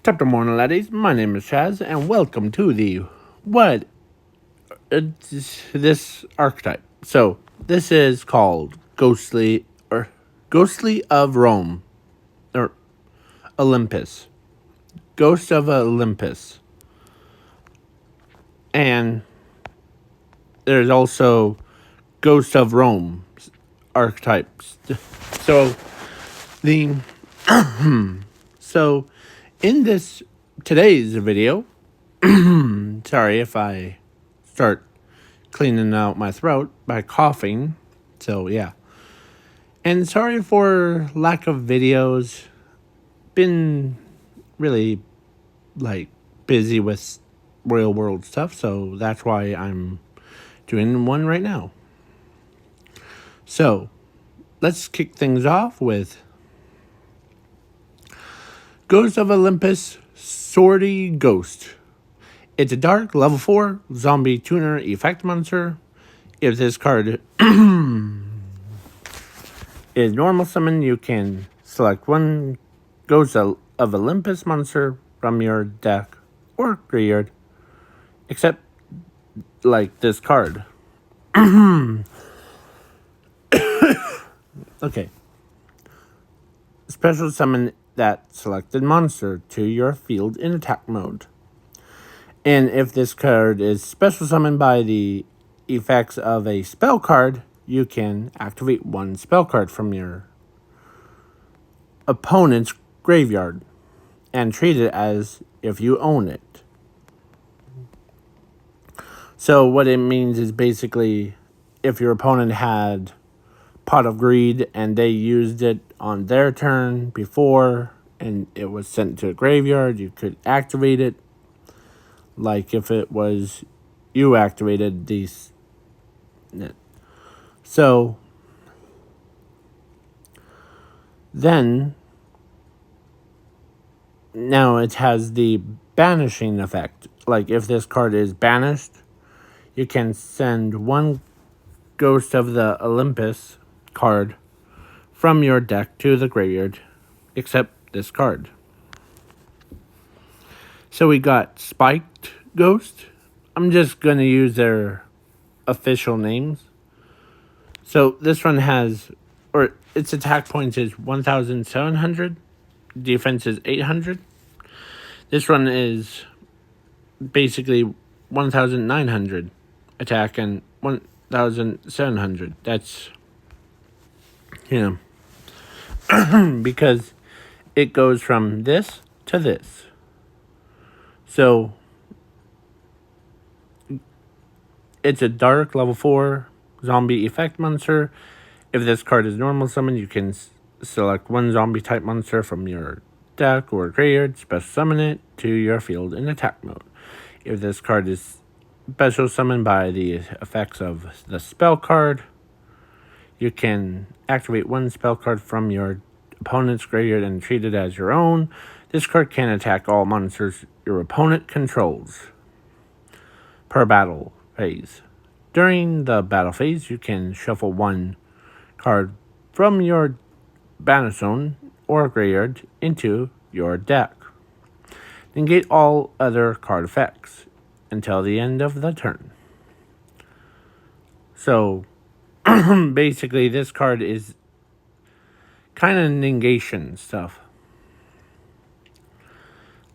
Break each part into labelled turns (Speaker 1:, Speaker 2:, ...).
Speaker 1: Top of morning, laddies. My name is Chaz, and welcome to the this archetype. So this is called Ghostly of Rome or Olympus, Ghost of Olympus, and there's also Ghost of Rome archetypes. So the so in today's video, sorry if I start cleaning out my throat by coughing. So yeah. And sorry for lack of videos. Been really busy with real world stuff, so that's why I'm doing one right now. So let's kick things off with Ghost of Olympus Swordy Ghost. It's a dark level 4 zombie tuner effect monster. If this card is normal summon, you can select one Ghost of Olympus monster from your deck or graveyard, except like this card. Okay. Special summon that selected monster to your field in attack mode. And if this card is special summoned by the effects of a spell card, you can activate one spell card from your opponent's graveyard and treat it as if you own it. So what it means is basically if your opponent had Pot of Greed and they used it on their turn before and it was sent to a graveyard, you could activate it like if it was you activated these. So then now it has the banishing effect. Like if this card is banished, you can send one Ghost of the Olympus card from your deck to the graveyard, except this card. So we got Spiked Ghost. I'm just going to use their official names. So this one has, or its attack points is 1,700. Defense is 800. This one is basically 1,900 attack and 1,700. That's, because it goes from this to this. So it's a dark level 4 zombie effect monster. If this card is normal summon, you can select one zombie type monster from your deck or graveyard, special summon it to your field in attack mode. If this card is special summoned by the effects of the spell card, you can activate one spell card from your opponent's graveyard and treat it as your own. This card can attack all monsters your opponent controls per battle phase. During the battle phase, you can shuffle one card from your banish zone or graveyard into your deck. Negate all other card effects until the end of the turn. So basically this card is kind of negation stuff.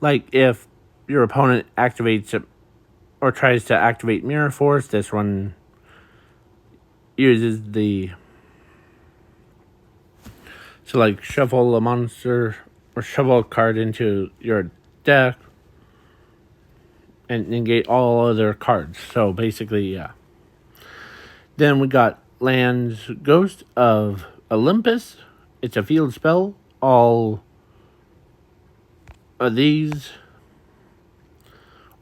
Speaker 1: Like if your opponent activates it or tries to activate Mirror Force, this one uses the shuffle a monster or shuffle a card into your deck and negate all other cards. So basically, yeah. Then we got Lands Ghost of Olympus. It's a field spell. All of these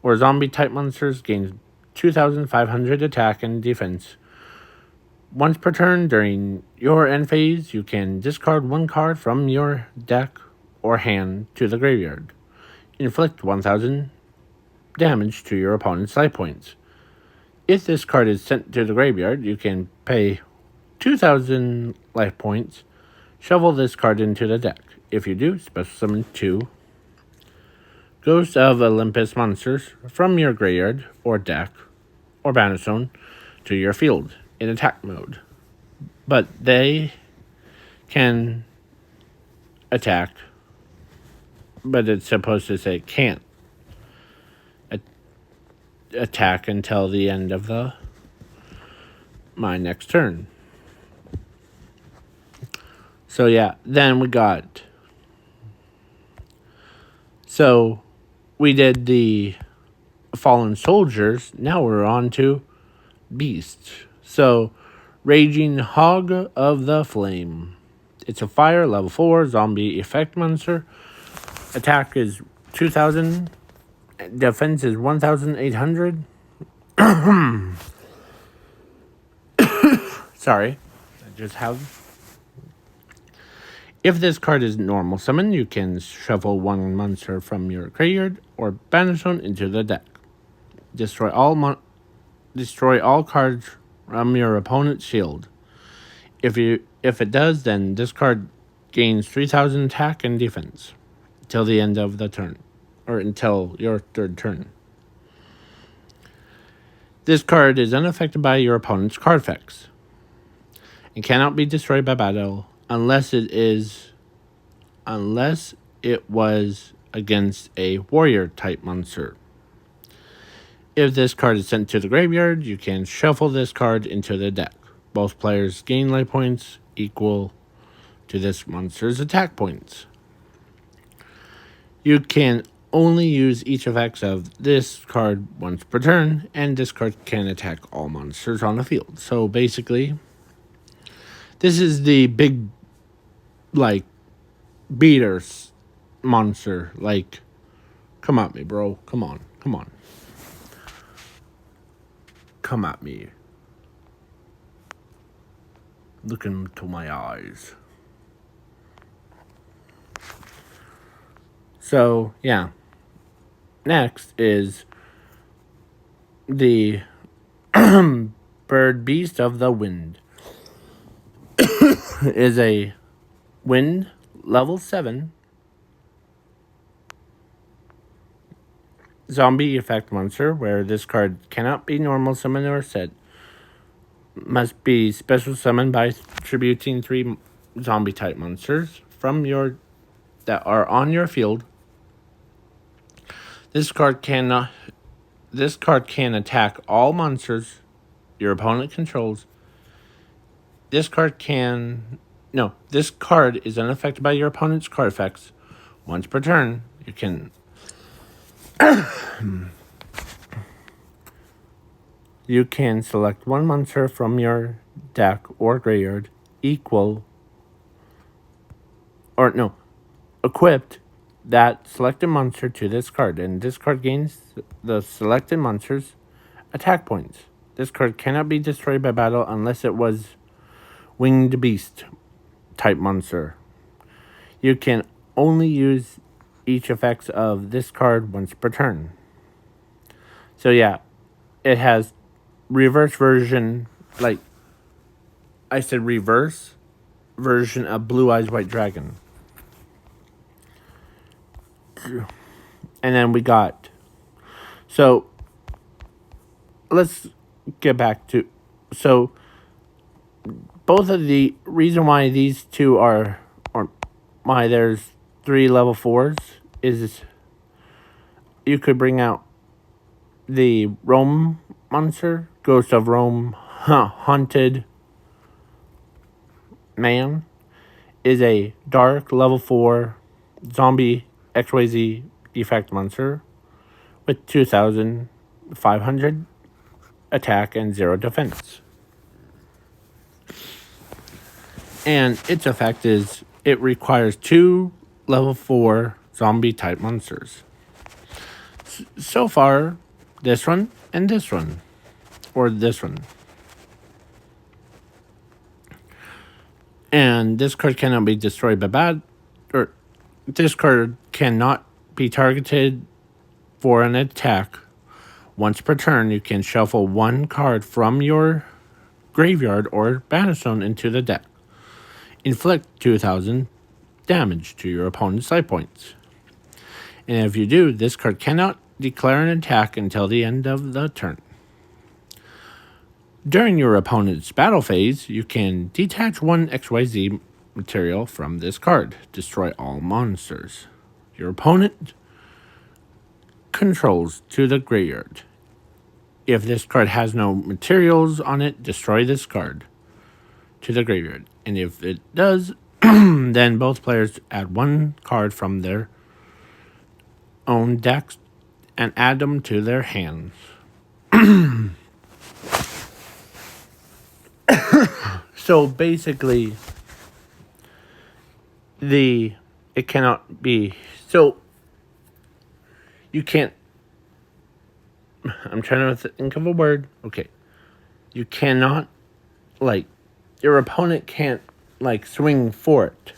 Speaker 1: or zombie type monsters gain 2,500 attack and defense. Once per turn during your end phase, you can discard one card from your deck or hand to the graveyard. Inflict 1,000 damage to your opponent's life points. If this card is sent to the graveyard, you can pay 2,000 life points, shovel this card into the deck. If you do, special summon 2 Ghosts of Olympus monsters from your graveyard or deck or Bannerzone to your field in attack mode. But they can attack, but it's supposed to say can't attack until the end of my next turn. So yeah, then we got. So we did the fallen soldiers. Now we're on to beasts. So Raging Hog of the Flame. It's a fire level 4 zombie effect monster. Attack is 2,000. Defense is 1,800. Sorry. I just have. If this card is normal summon, you can shuffle one monster from your graveyard or Bannerzone into the deck. Destroy all cards from your opponent's shield. If it does, then this card gains 3,000 attack and defense till the end of the turn, or until your third turn. This card is unaffected by your opponent's card effects and cannot be destroyed by battle unless it was against a warrior type monster. If this card is sent to the graveyard, you can shuffle this card into the deck. Both players gain life points equal to this monster's attack points. You can only use each effects of this card once per turn, and this card can attack all monsters on the field. So basically, this is the big, beaters monster. Come at me, bro. Come on. Come at me. Look into my eyes. So, yeah. Next is the Bird Beast of the Wind. Is a wind level 7 zombie effect monster where this card cannot be normal summoned or set. Must be special summoned by tributing 3 zombie type monsters from that are on your field. This card can attack all monsters your opponent controls. This card is unaffected by your opponent's card effects. Once per turn, you can select one monster from your deck or graveyard equipped that selected monster to this card, and this card gains the selected monster's attack points. This card cannot be destroyed by battle unless it was winged beast type monster. You can only use each effects of this card once per turn. So yeah, it has reverse version, reverse version of Blue Eyes White Dragon. And then we got, so let's get back to, so both of the reason why these two are, or why there's 3 level 4s is you could bring out the Rome monster, Ghost of Rome, Haunted Man, is a dark level 4 zombie XYZ effect monster with 2,500 attack and 0 defense. And its effect is it requires 2 level 4 zombie type monsters. So far, this one and this one, or this one. And this card cannot be destroyed by this card cannot be targeted for an attack. Once per turn, you can shuffle one card from your graveyard or Bannerzone into the deck. Inflict 2,000 damage to your opponent's life points. And if you do, this card cannot declare an attack until the end of the turn. During your opponent's battle phase, you can detach one XYZ material from this card. Destroy all monsters your opponent controls to the graveyard. If this card has no materials on it, destroy this card to the graveyard. And if it does, then both players add one card from their own decks and add them to their hands. So basically, it cannot be, so you can't, I'm trying to think of a word. Okay. You cannot, like, your opponent can't, like, swing for it.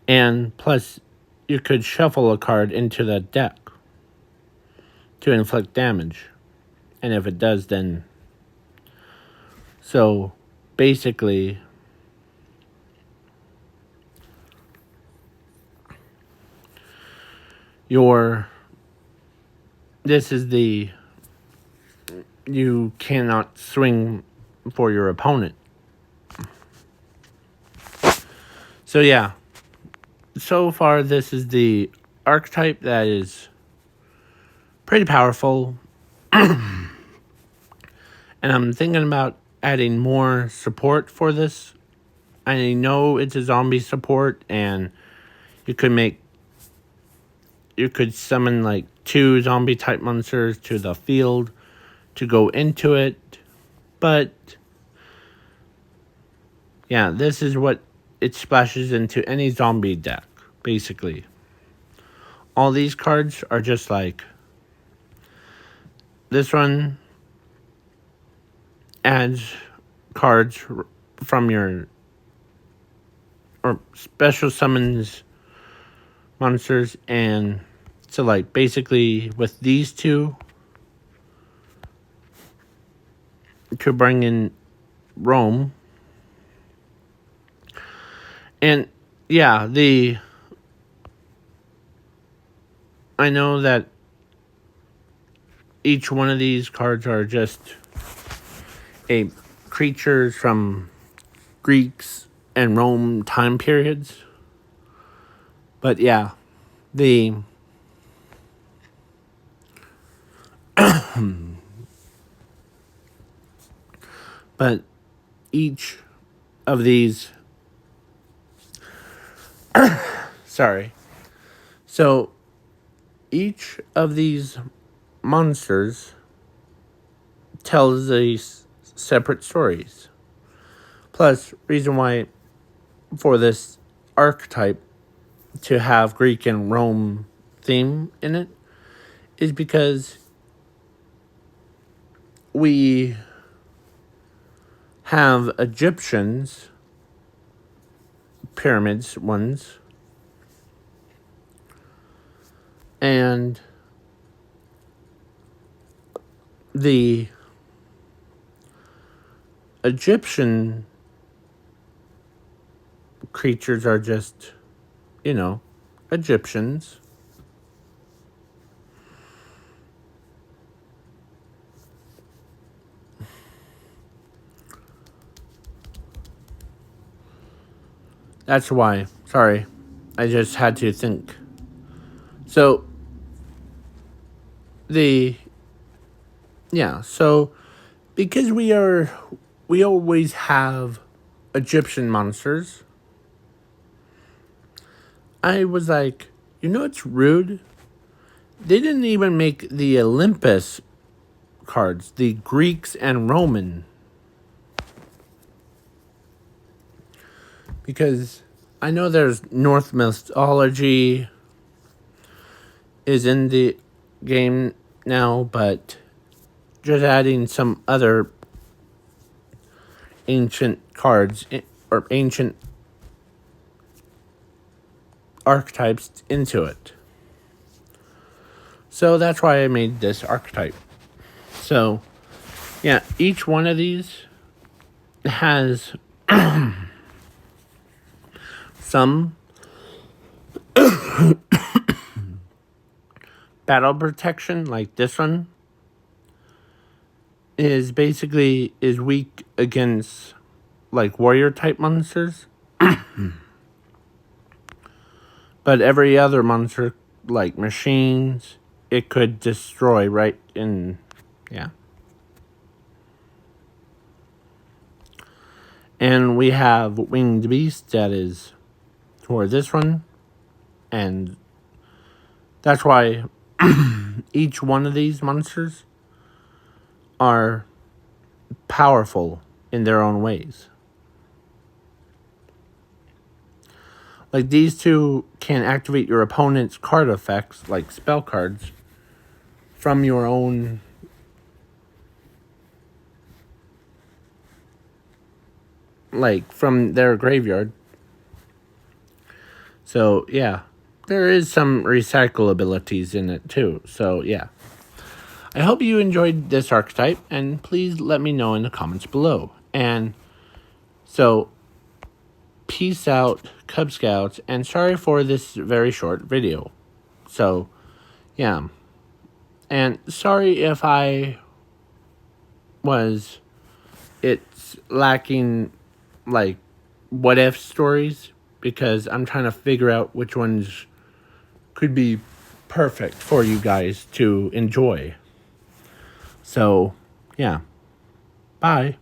Speaker 1: And plus, you could shuffle a card into the deck to inflict damage. And if it does, then... So, basically... This is the... You cannot swing for your opponent. So, yeah. So far, this is the archetype that is pretty powerful. And I'm thinking about adding more support for this. I know it's a zombie support, and you could summon like 2 zombie type monsters to the field to go into it. But yeah, this is what it splashes into any zombie deck, basically. All these cards are just like, this one adds cards from your, or special summons monsters, and so like basically with these two to bring in Rome. And yeah, I know that each one of these cards are just creatures from Greeks and Rome time periods. But yeah, but each of these sorry. So each of these monsters tells these separate stories. Plus, reason why for this archetype to have Greek and Rome theme in it is because we have Egyptians, pyramids ones, and the Egyptian creatures are just, Egyptians. That's why. Sorry. I just had to think. So, so because we always have Egyptian monsters, I was like, it's rude? They didn't even make the Olympus cards, the Greeks and Roman. Because I know there's Norse mythology is in the game now, but just adding some other ancient cards or ancient archetypes into it. So that's why I made this archetype. So, yeah, each one of these has some battle protection, like this one, is basically is weak against like warrior type monsters. But every other monster, like machines, it could destroy right in, yeah. And we have Winged Beast that is for this one. And that's why each one of these monsters are powerful in their own ways. Like these two can activate your opponent's card effects, like spell cards, from your own like from their graveyard. So yeah, there is some recycle abilities in it too. So yeah. I hope you enjoyed this archetype, and please let me know in the comments below. And so peace out, Cub Scouts, and sorry for this very short video. So, yeah. And sorry if it's lacking, like, what if stories, because I'm trying to figure out which ones could be perfect for you guys to enjoy. So, yeah. Bye.